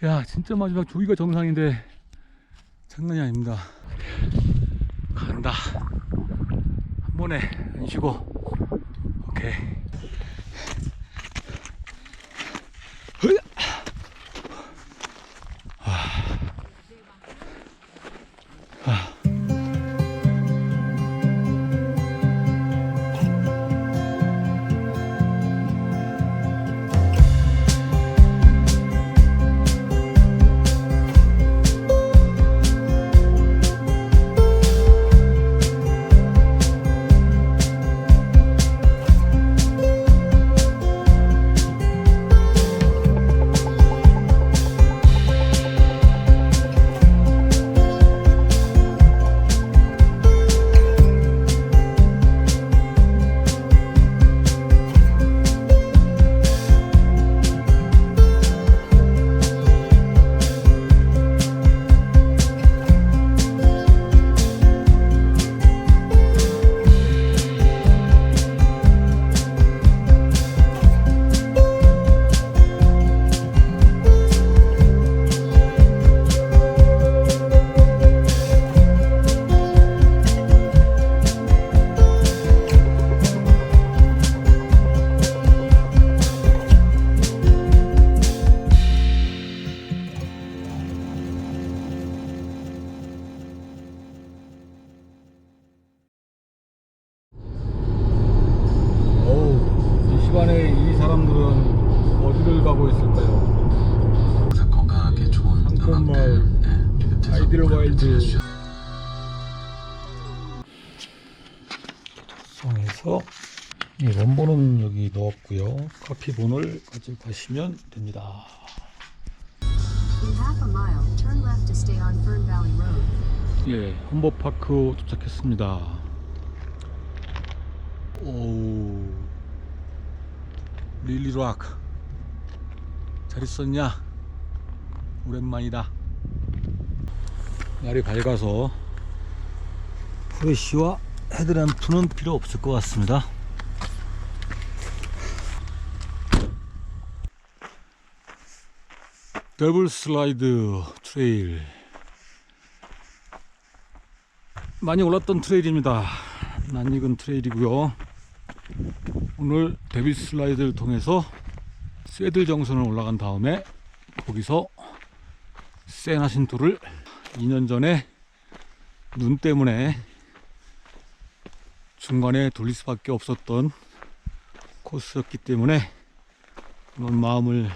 야, 진짜 마지막 저기가 정상인데 장난이 아닙니다. 간다. 한 번에 안 쉬고. 오케이. 흐야! 이 시간에 이 사람들은 어디를 가고 있을까요? 건강하게 좋은 상권마을 아이들와일드 도성에서 원본은 여기 넣었고요. 카피본을 가지고 가시면 됩니다. In half a mile, turn left to stay on Fern Valley Road. 예, 험버파크 도착했습니다. 오, 릴리락 잘 있었냐? 오랜만이다. 날이 밝아서 프레쉬와 헤드램프는 필요 없을 것 같습니다. 더블 슬라이드 트레일, 많이 올랐던 트레일입니다. 낯익은 트레일이고요. 오늘 데빌 슬라이드를 통해서 쇠들 정선을 올라간 다음에 거기서 세나신도를 2년 전에 눈 때문에 중간에 돌릴 수밖에 없었던 코스였기 때문에 오늘 마음을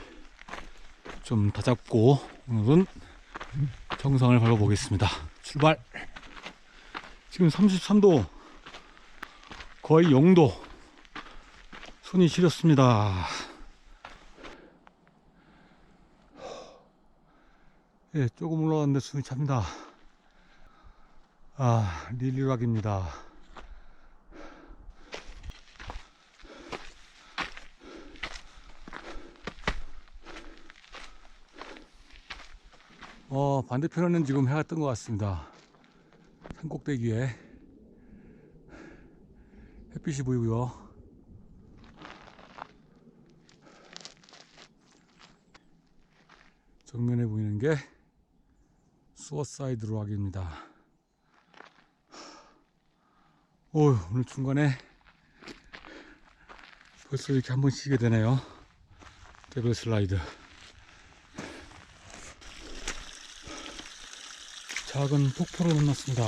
좀 다잡고 오늘은 정상을 밟아보겠습니다. 출발! 지금 33도, 거의 0도, 손이 시렸습니다. 예, 조금 올라갔는데 숨이 찹니다. 아, 릴리락입니다. 반대편에는 지금 해가 뜬 것 같습니다. 산꼭대기에 햇빛이 보이고요. 정면에 보이는 게 수어사이드 락입니다. 오늘 중간에 벌써 이렇게 한번 쉬게 되네요. 데블 슬라이드. 작은 폭포를 만났습니다.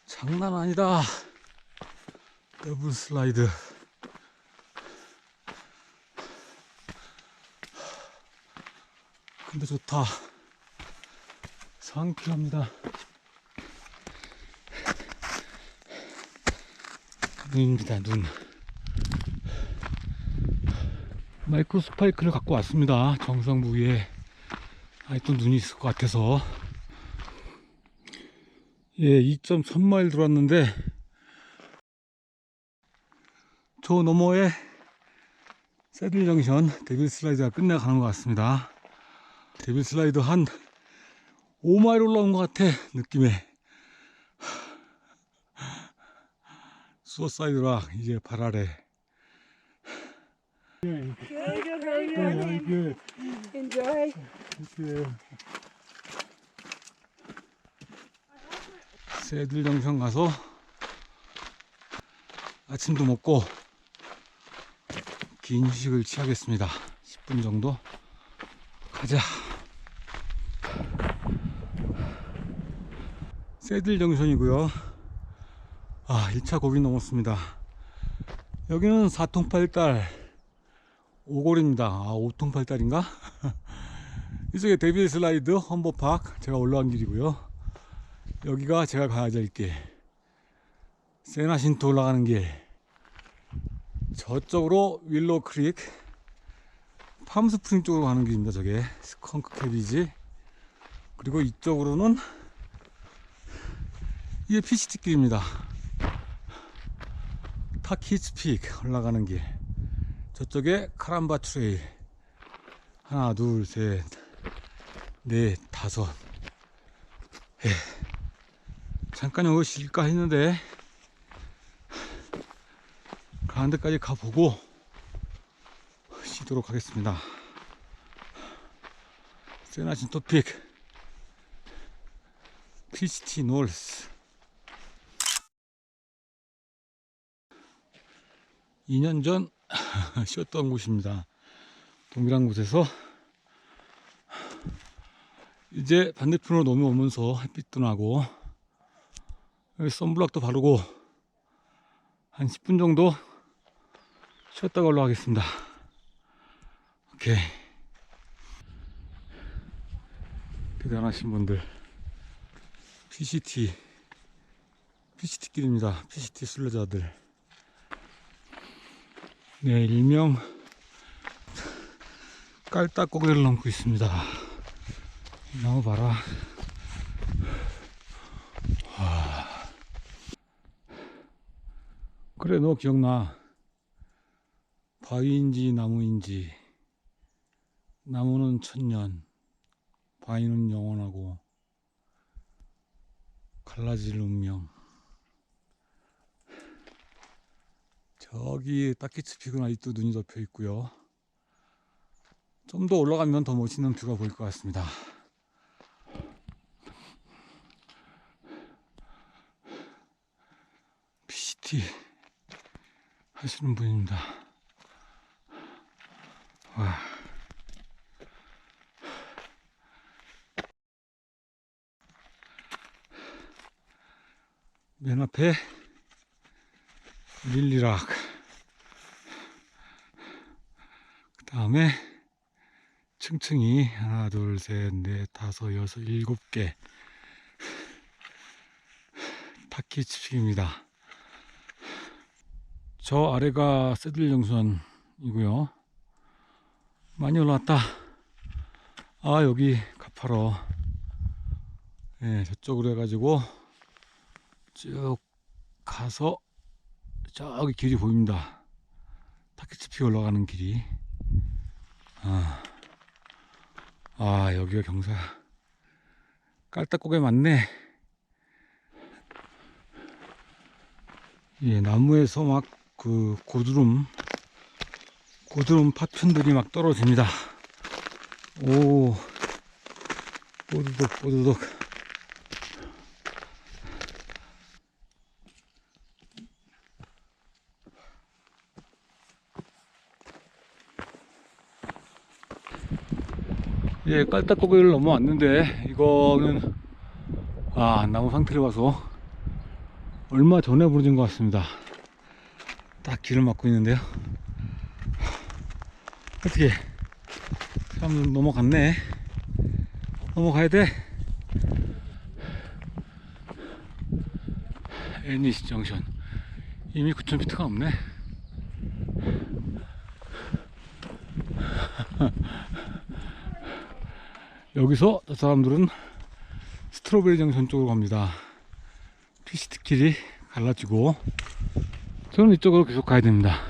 장난 아니다. 더블 슬라이드. 근데 좋다. 상쾌합니다. 눈입니다, 눈. 마이크로 스파이크를 갖고 왔습니다. 정상 부위에 또 눈이 있을 것 같아서. 예, 2.3마일 들어왔는데 저 너머에 새들 정션 데빌 슬라이드가 끝나가는 것 같습니다. 데빌 슬라이드 한 5마일 올라온 것 같아. 느낌에 수어사이드락 이제 발 아래. Good, very good. Enjoy. 새들 정션 가서 아침도 먹고 긴 휴식을 취하겠습니다. 10분 정도 가자. 새들 정션이고요. 1차 고비 넘었습니다. 여기는 4통팔달 오골입니다. 5통팔달인가? 이쪽에 데빌 슬라이드 험버팍 제가 올라간 길이고요. 여기가 제가 가야 될 길, 세나신토 올라가는 길. 저쪽으로 윌로우 크릭 팜스프링 쪽으로 가는 길입니다. 저게 스컹크 캐비지. 그리고 이쪽으로는 이게 피시티 길입니다. 타키츠 픽 올라가는 길. 저쪽에 카람바 트레일. 하나, 둘, 셋, 넷, 다섯. 잠깐 여기 쉴까 했는데 가는 데까지 가보고 쉬도록 하겠습니다. 세나신토 픽 피시티 노스. 2년 전 쉬었던 곳입니다. 동일한 곳에서 이제 반대편으로 넘어오면서 햇빛도 나고 여기 선블럭도 바르고 한 10분 정도 쉬었다가 올라가겠습니다. 오케이. 대단하신 분들. PCT 길입니다. PCT 순례자들. 네, 일명 깔딱고개를 넘고 있습니다. 이 나무 봐라. 그래, 너 기억나. 바위인지 나무인지. 나무는 천년, 바위는 영원하고 갈라질 운명. 저기 타키츠 픽은 아직도 눈이 덮여 있고요. 좀 더 올라가면 더 멋있는 뷰가 보일 것 같습니다. PCT 하시는 분입니다. 와. 맨 앞에 릴리락, 그 다음에 층층이 하나, 둘, 셋, 넷, 다섯, 여섯, 7개 타키츠픽입니다. 저 아래가 새들 정선이고요. 많이 올라왔다. 여기 가파로. 네, 저쪽으로 해가지고 쭉 가서 저기 길이 보입니다. 타키츠픽 올라가는 길이. 여기가 경사. 깔딱고개 맞네. 예, 나무에서 막 그 고드름 파편들이 막 떨어집니다. 오, 뽀드득. 예, 깔딱고개를 넘어왔는데 이거는 나무 상태를 봐서 얼마 전에 부러진 것 같습니다. 딱 길을 막고 있는데요. 어떻게 사람 넘어갔네. 넘어가야 돼. 애니시 정션 이미 9,000피트가 넘네. 여기서 저 사람들은 스트로베리 정션 쪽으로 갑니다. 피시트 길이 갈라지고 저는 이쪽으로 계속 가야 됩니다.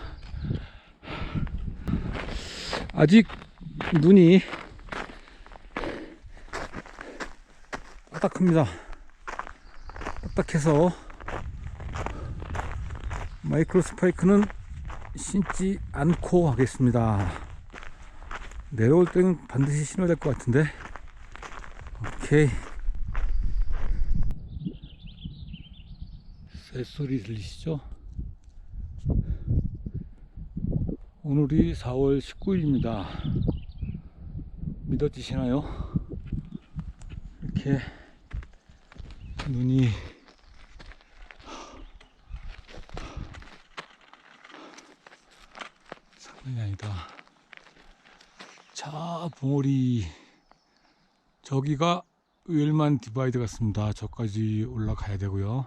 아직 눈이 딱딱합니다. 딱딱해서 마이크로 스파이크는 신지 않고 하겠습니다. 내려올 때는 반드시 신어야 될 것 같은데. 오케이. 새소리 들리시죠? 오늘이 4월 19일입니다. 믿어지시나요? 이렇게 눈이 장난이 아니다. 자, 봉오리 저기가 웰만 디바이드 같습니다. 저까지 올라가야 되고요.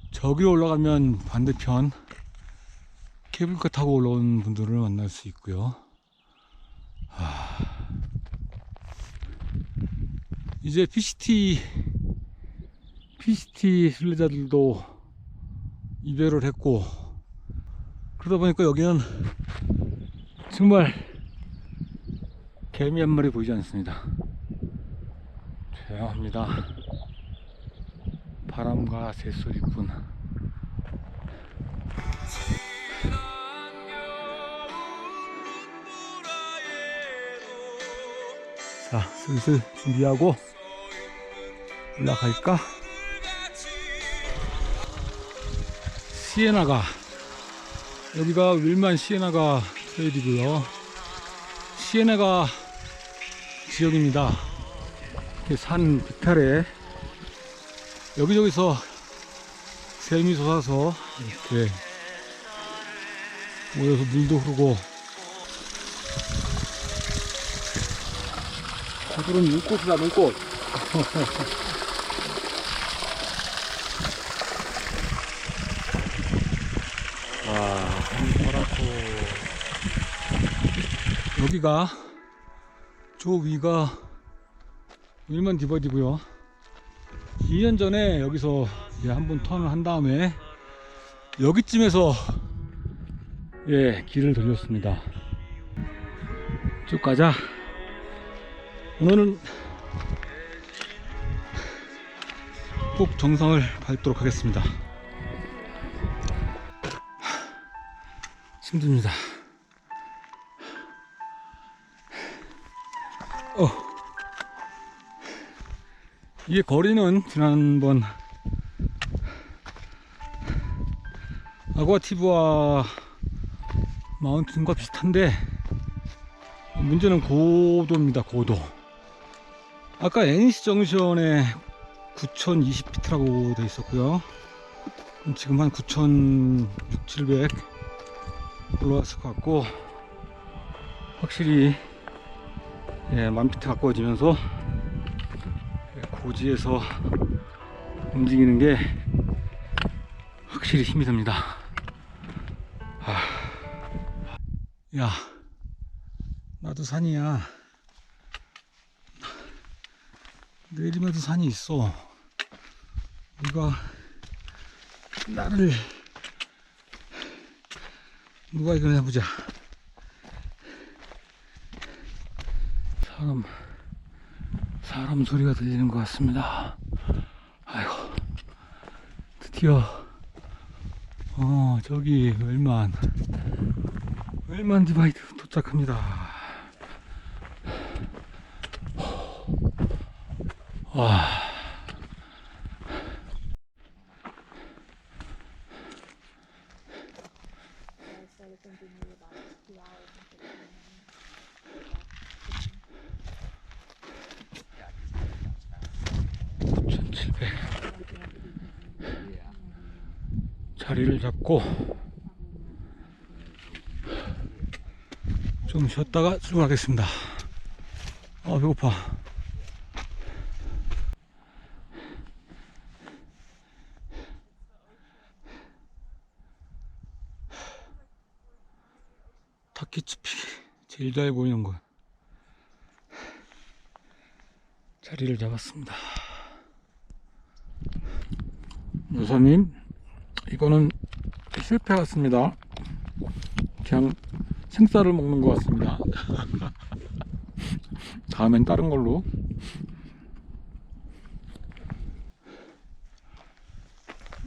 저기로 올라가면 반대편 케이블카 타고 올라온 분들을 만날 수 있고요. 이제 PCT 순례자들도 이별을 했고, 그러다 보니까 여기는 정말 개미 한 마리 보이지 않습니다. 조용합니다. 바람과 새소리뿐. 자, 슬슬 준비하고 올라갈까? 시에나가, 여기가 윌만 시에나가 트레일이고요. 시에나가 지역입니다. 이렇게 산 비탈에 여기저기서 샘이 솟아서 이렇게 모여서 물도 흐르고, 저들은 눈꽃이다, 눈꽃. 와, 여기가, 저 위가 윌만 디바이드고요. 2년 전에 여기서 한번 턴을 한 다음에 여기쯤에서 길을 돌렸습니다. 쭉 가자. 오늘은 꼭 정상을 밟도록 하겠습니다. 힘듭니다. 이게 거리는 지난번 아쿠아티브와 마운틴과 비슷한데, 문제는 고도입니다. 고도. 아까 NC 정션에 9,020피트라고 되어 있었고요. 지금 한 9,600, 700 올라왔을 것 같고, 확실히 10,000피트 가까워지면서 고지에서 움직이는 게 확실히 힘이 듭니다. 야, 나도 산이야. 내리마도 산이 있어. 나를 누가 이걸 해보자. 사람 소리가 들리는 것 같습니다. 아이고, 드디어 저기 웰만 디바이드 도착합니다. 와, 자리를 잡고 좀 쉬었다가 출발하겠습니다. 배고파. 타키츠피 제일 잘 보이는 곳 자리를 잡았습니다. 여사님, 이거는 실패 같습니다. 그냥 생쌀을 먹는 것 같습니다. 다음엔 다른 걸로.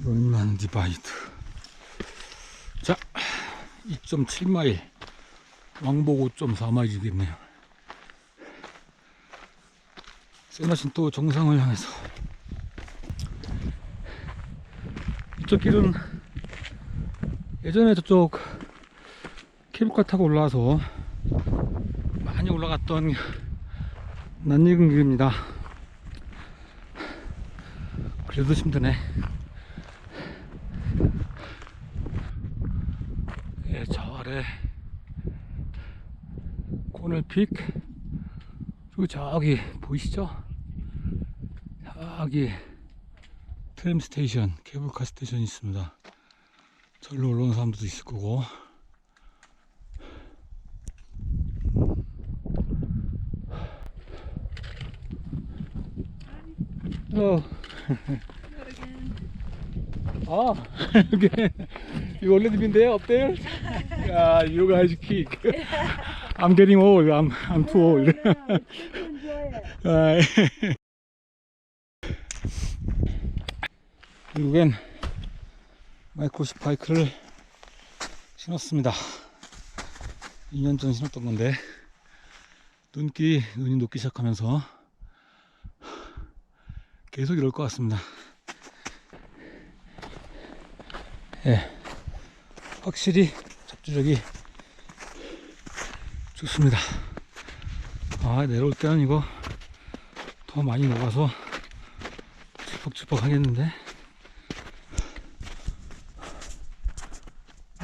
롤만 디바이드. 자, 2.7마일. 왕복 5.4마일이겠네요. 세나신 또 정상을 향해서. 이쪽 길은 예전에 저쪽 케이블카 타고 올라와서 많이 올라갔던 낯익은 길입니다. 그래도 힘드네. 예, 저 아래 코넬픽, 그리고 저기 보이시죠? 저기 트램 스테이션, 케이블카 스테이션이 있습니다. 절로 올라오는 사람들도 있을 거고. Ah, okay. You already been there up there? Yeah, you guys kick. I'm getting old. I'm too old. 미국엔 마이크로 스파이크를 신었습니다. 2년 전 신었던 건데 눈이 녹기 시작하면서 계속 이럴 것 같습니다. 예, 확실히 접지력이 좋습니다. 아, 내려올 때는 이거 더 많이 녹아서 주걱주걱 하겠는데,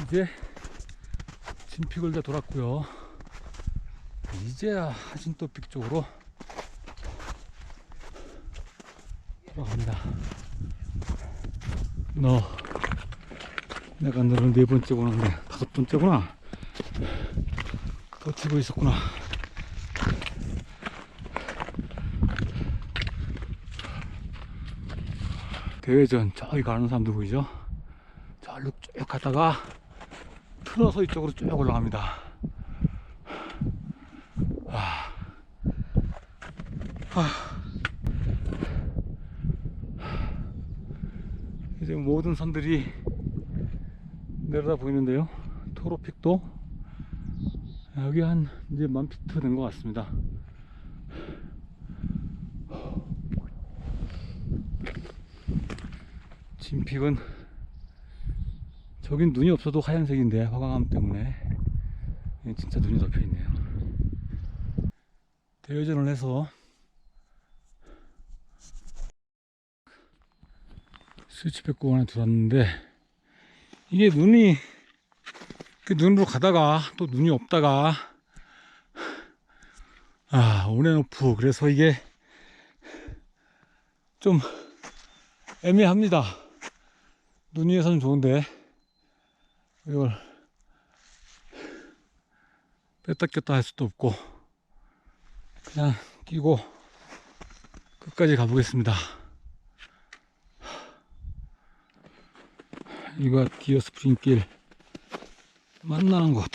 이제 진픽을 다 돌았고요. 이제야 하진토픽 쪽으로 돌아갑니다. 내가 너를 4번째 보는데 5번째구나. 버티고 있었구나. 대회전 저기 가는 사람들 보이죠? 저기로 쭉 가다가 틀어서 이쪽으로 쭉 올라갑니다. 이제 모든 산들이 내려다 보이는데요. 토로픽도 여기 한 이제 10,000피트 된 것 같습니다. 진픽은 저긴 눈이 없어도 하얀색인데 화강암 때문에 진짜 눈이 덮여 있네요. 대회전을 해서 스위치백 구간에 들어왔는데, 이게 눈이 그 눈으로 가다가 또 눈이 없다가 온앤오프, 그래서 이게 좀 애매합니다. 눈 위에서는 좋은데 이걸 뺐다 꼈다 할 수도 없고 그냥 끼고 끝까지 가보겠습니다. 이거 기어 스프링길 만나는 곳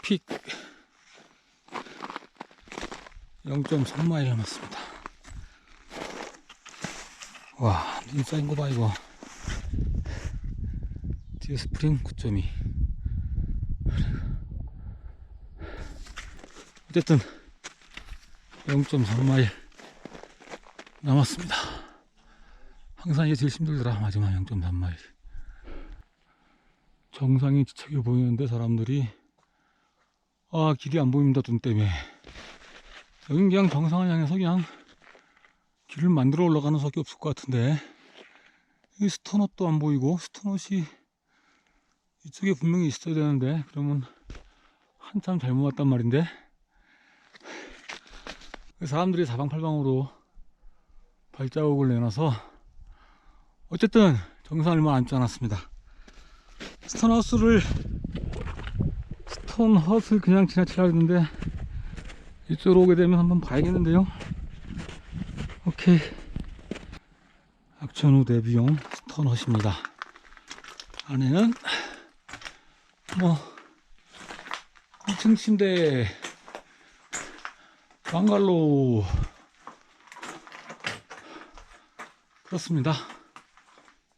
픽 0.3마일 남았습니다. 와, 눈 쌓인 거 봐. 이거 기어 스프링 9.2. 어쨌든 0.3마일 남았습니다. 항상 이게 제일 힘들더라. 마지막 0.3마일. 정상이 지척이 보이는데 사람들이 길이 안 보입니다. 눈 때문에. 여긴 그냥 정상을 향해서 그냥 길을 만들어 올라가는 수밖에 없을 것 같은데, 여기 스톤헛도 안 보이고, 스톤헛이 이쪽에 분명히 있어야 되는데 그러면 한참 잘못 왔단 말인데, 사람들이 사방팔방으로 발자국을 내놔서 어쨌든 정상 얼마 앉지 않았습니다. 스톤헛을 그냥 지나치려 했는데 이쪽으로 오게 되면 한번 봐야겠는데요. 오케이, 악천후 데뷔용 스톤헛입니다. 안에는 뭐 2층 침대, 방갈로 그렇습니다.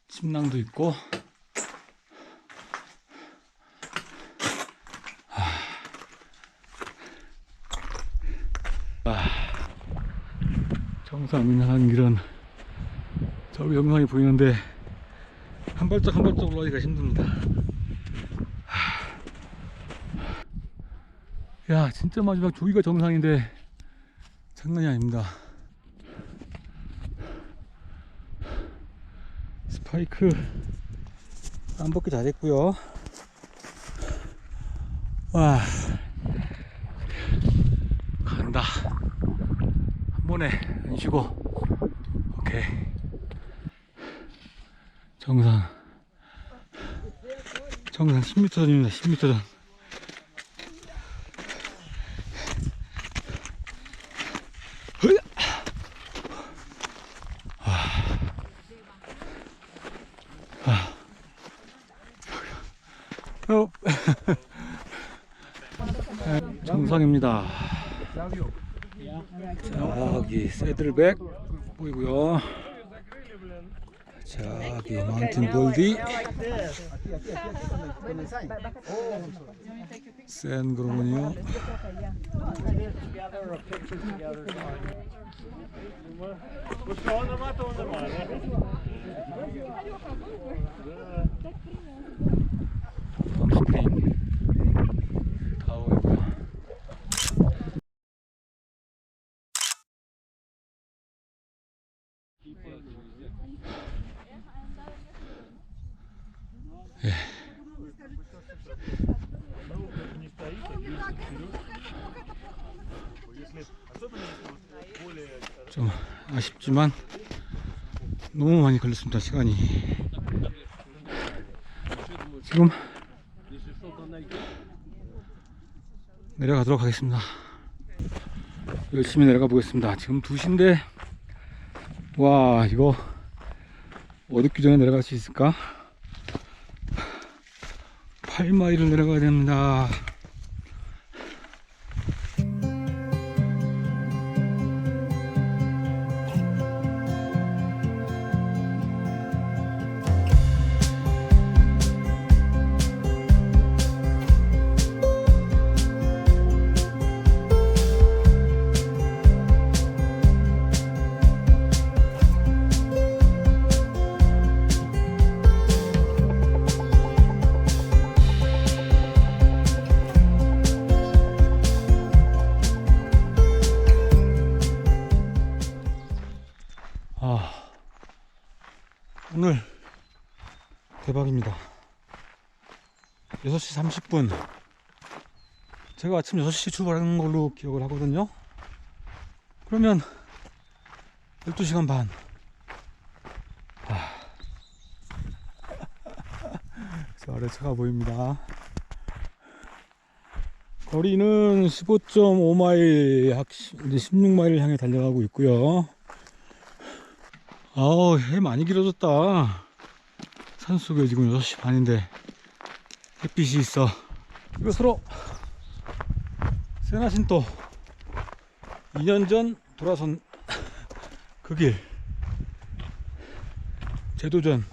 침낭도 있고. 정상 향하는 길은 저기 영상이 보이는데 한 발짝 한 발짝 올라가기가 힘듭니다. 야, 진짜 마지막 저기가 정상인데 장난이 아닙니다. 스파이크 안 벗기 잘했고요. 와, 간다. 한 번에 안 쉬고. 오케이. 정상 10m 전입니다. 10m 전. 정상입니다. 저기 새들백 보이고요. 저기 마운틴 볼디, 샌 그로니요. 팜스프링 타워이고요. 예. 좀 아쉽지만 너무 많이 걸렸습니다. 시간이 지금 내려가도록 하겠습니다. 열심히 내려가 보겠습니다. 지금 2시인데 와, 이거 어둡기 전에 내려갈 수 있을까? 8마일을 내려가야 됩니다. 오늘 대박입니다. 6시 30분. 제가 아침 6시에 출발하는 걸로 기억을 하거든요. 그러면 12시간 반. 저 아래 차가 보입니다. 거리는 15.5마일, 약 16마일을 향해 달려가고 있고요. 아우, 해 많이 길어졌다. 산속에 지금 6시 반인데 햇빛이 있어. 이것으로 세나신도 2년 전 돌아선 그 길 재도전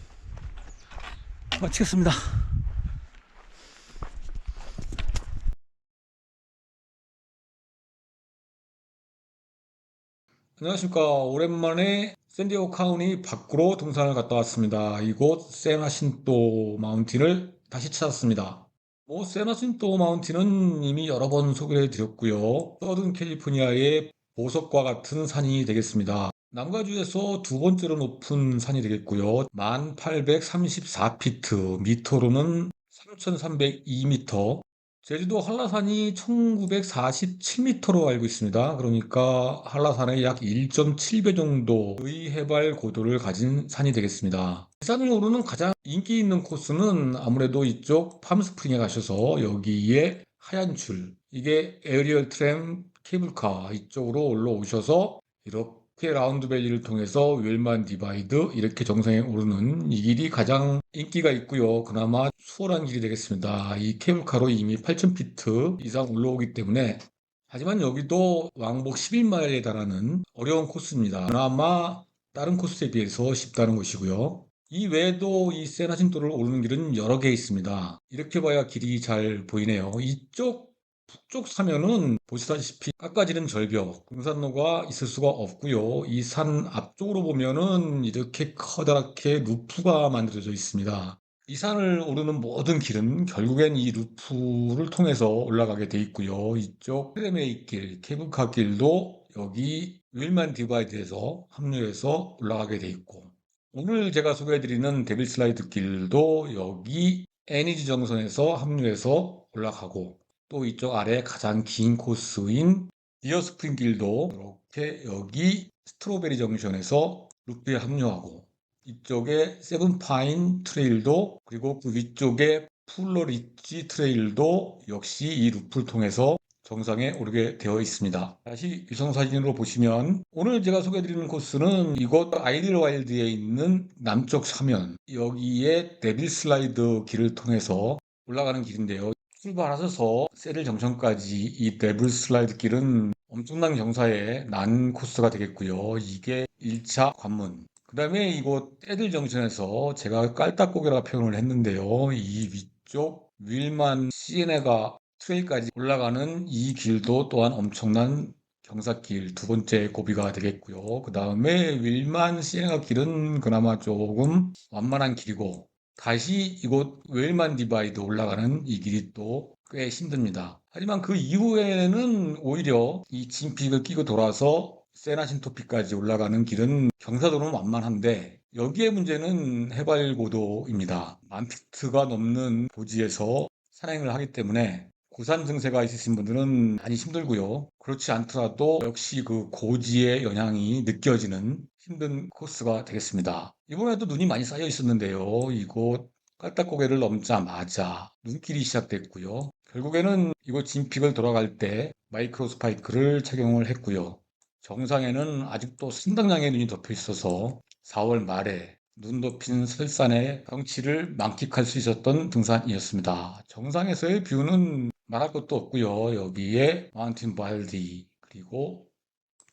마치겠습니다. 안녕하십니까. 오랜만에 샌디에고 카운티 밖으로 등산을 갔다 왔습니다. 이곳 샌자신또 마운틴을 다시 찾았습니다. 샌자신또 마운틴은 이미 여러 번 소개를 드렸고요. 서든 캘리포니아의 보석과 같은 산이 되겠습니다. 남가주에서 두 번째로 높은 산이 되겠고요. 1834피트, 미터로는 3302m, 제주도 한라산이 1947m로 알고 있습니다. 그러니까 한라산의 약 1.7배 정도의 해발 고도를 가진 산이 되겠습니다. 이 산을 오르는 가장 인기 있는 코스는 아무래도 이쪽 팜스프링에 가셔서 여기에 하얀 줄, 이게 에어리얼 트램 케이블카 이쪽으로 올라오셔서 이렇게 이렇게 라운드밸리를 통해서 웰만 디바이드 이렇게 정상에 오르는 이 길이 가장 인기가 있고요. 그나마 수월한 길이 되겠습니다. 이 케이블카로 이미 8,000피트 이상 올라오기 때문에 하지만 여기도 왕복 11마일에 달하는 어려운 코스입니다. 그나마 다른 코스에 비해서 쉽다는 것이고요. 이 외에도 이 세나신도를 오르는 길은 여러 개 있습니다. 이렇게 봐야 길이 잘 보이네요. 이쪽 북쪽 사면은 보시다시피 깎아지른 절벽, 등산로가 있을 수가 없고요. 이 산 앞쪽으로 보면은 이렇게 커다랗게 루프가 만들어져 있습니다. 이 산을 오르는 모든 길은 결국엔 이 루프를 통해서 올라가게 돼 있고요. 이쪽 트레메이 길, 케이블카 길도 여기 윌만 디바이드에서 합류해서 올라가게 돼 있고, 오늘 제가 소개해드리는 데빌 슬라이드 길도 여기 애니지 정선에서 합류해서 올라가고, 또 이쪽 아래 가장 긴 코스인 디어 스프링 길도 이렇게 여기 스트로베리 정션에서 루프에 합류하고, 이쪽에 세븐파인 트레일도, 그리고 그 위쪽에 풀러리지 트레일도 역시 이 루프를 통해서 정상에 오르게 되어 있습니다. 다시 위성사진으로 보시면 오늘 제가 소개해드리는 코스는 이곳 아이들 와일드에 있는 남쪽 사면, 여기에 데빌 슬라이드 길을 통해서 올라가는 길인데요. 출발하셔서 세릴 정션까지 이 데빌 슬라이드 길은 엄청난 경사의 난 코스가 되겠고요. 이게 1차 관문. 그 다음에 이곳 세릴 정션에서 제가 깔딱고개라 표현을 했는데요. 이 위쪽 윌만 시에네가 트레일까지 올라가는 이 길도 또한 엄청난 경사길 두 번째 고비가 되겠고요. 그 다음에 윌만 시에네가 길은 그나마 조금 완만한 길이고, 다시 이곳 웰만 디바이드 올라가는 이 길이 또 꽤 힘듭니다. 하지만 그 이후에는 오히려 이 진픽을 끼고 돌아서 세나신토피까지 올라가는 길은 경사도는 완만한데, 여기에 문제는 해발고도입니다. 10,000피트가 넘는 고지에서 산행을 하기 때문에 고산 증세가 있으신 분들은 많이 힘들고요. 그렇지 않더라도 역시 그 고지의 영향이 느껴지는 힘든 코스가 되겠습니다. 이번에도 눈이 많이 쌓여 있었는데요. 이곳 깔딱고개를 넘자마자 눈길이 시작됐고요. 결국에는 이곳 진픽을 돌아갈 때 마이크로 스파이크를 착용을 했고요. 정상에는 아직도 상당량의 눈이 덮여 있어서 4월 말에 눈 덮인 설산의 경치를 만끽할 수 있었던 등산이었습니다. 정상에서의 뷰는 말할 것도 없고요. 여기에 마운틴 발디, 그리고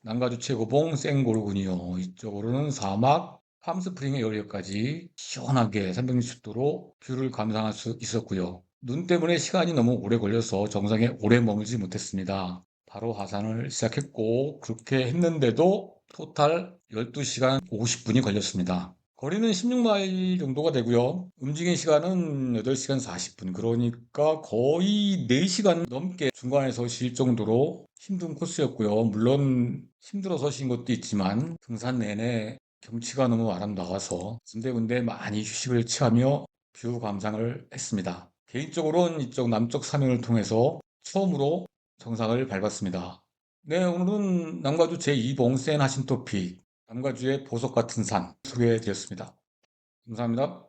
남가주 최고봉 생고르군요. 이쪽으로는 사막 팜스프링의 여리까지 시원하게 360도로 뷰를 감상할 수 있었고요. 눈 때문에 시간이 너무 오래 걸려서 정상에 오래 머물지 못했습니다. 바로 하산을 시작했고, 그렇게 했는데도 토탈 12시간 50분이 걸렸습니다. 거리는 16마일 정도가 되고요. 움직인 시간은 8시간 40분. 그러니까 거의 4시간 넘게 중간에서 쉴 정도로 힘든 코스였고요. 물론 힘들어서 쉰 것도 있지만 등산 내내 경치가 너무 아름다워서 군데군데 많이 휴식을 취하며 뷰 감상을 했습니다. 개인적으로는 이쪽 남쪽 사면을 통해서 처음으로 정상을 밟았습니다. 네, 오늘은 남가주 제2봉 센 하신토픽, 남가주의 보석 같은 산 소개해드렸습니다. 감사합니다.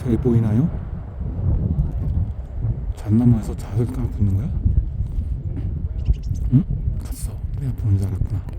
새 보이나요? 잣나무에서 잣을 따라 붙는 거야? 응? 갔어. 내가 보는 줄 알았구나.